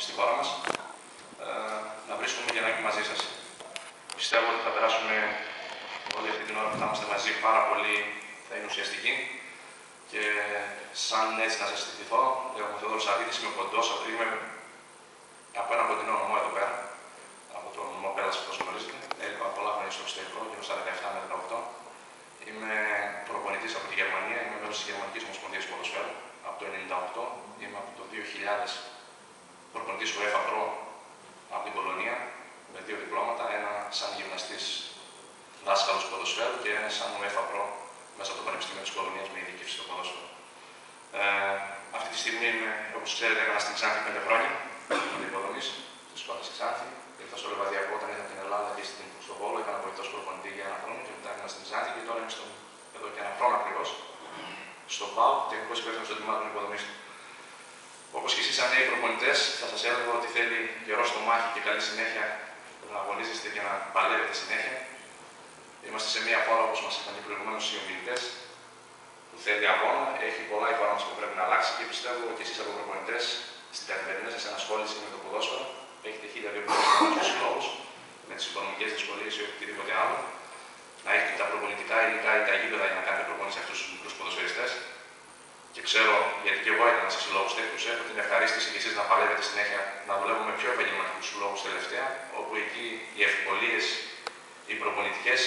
στη χώρα μας, να βρίσκουμε και να είμαι μαζί σας. Πιστεύω ότι θα περάσουμε όλη αυτή την ώρα που θα είμαστε μαζί πάρα πολύ, θα είναι ουσιαστική. Και σαν έτσι να σας συστηθώ, λέγομαι Θεόδωρος Αρρήτης, είμαι κοντός, είμαι από ένα κοντινό νομό εδώ πέρα, από το νομό Πέλλας, όπως γνωρίζετε. Έλειπα πολλά χρόνια στο εξωτερικό, γύρω στα 17 με 18. Είμαι προπονητής από τη Γερμανία, είμαι μέλος της Γερμανικής Ομοσπονδίας Ποδοσφαίρου από το 1998. Είμαι από το 2000 προπονητής UEFA Pro από την Πολωνία, με 2 διπλώματα, ένα σαν γυμναστής δάσκαλος ποδοσφαίρου και ένα σαν UEFA Pro μέσα από το Πανεπιστήμιο της Πολωνίας με ειδίκευση στο ποδόσφαιρο. Αυτή τη στιγμή είμαι, όπως ξέρετε, έκανα στην Ξάνθη 5 χρόνια, στην υποδομή στη σχολή στη Ξάνθη. Ήρθα στο Λεβαδιακό όταν ήρθα από την Ελλάδα και στον Βόλο, έκανα βοηθός προπονητή για ένα χρόνο και μετά ήμουν στην Ξάνθη και τώρα είμαι εδώ και ένα χρόνο ακριβώς στο ΠΑΟ, τεχνικός υπεύθυνος των τμήματων υποδομής. Όπως και εσείς, σαν νέοι προπονητές, θα σας έλεγα ότι θέλει καιρό στο μάχη και καλή συνέχεια να αγωνίζεστε και να παλεύετε συνέχεια. Είμαστε σε μια χώρα, όπως μας είπαν και προηγουμένως οι ομιλητές, που θέλει αγώνα, έχει πολλά η χώρα μας που πρέπει να αλλάξει και πιστεύω ότι εσείς από προπονητές στην καθημερινή σας ενασχόληση με το ποδόσφαιρο έχετε 1200 στους συλλόγους, με τις οικονομικές δυσκολίες ή οτιδήποτε άλλο, να έχετε τα προπονητικά υλικά ή τα γήπεδα για να κάνετε προπόνηση σε αυτούς τους μικρούς ποδοσφαιριστές. Και ξέρω, γιατί και εγώ έκανα σε συλλόγους τέτοιους, έχω την ευχαρίστηση και εσείς να παλεύετε συνέχεια να δουλεύουμε με πιο επαγγελματικούς συλλόγους τελευταία, όπου εκεί οι ευκολίες, οι προπονητικές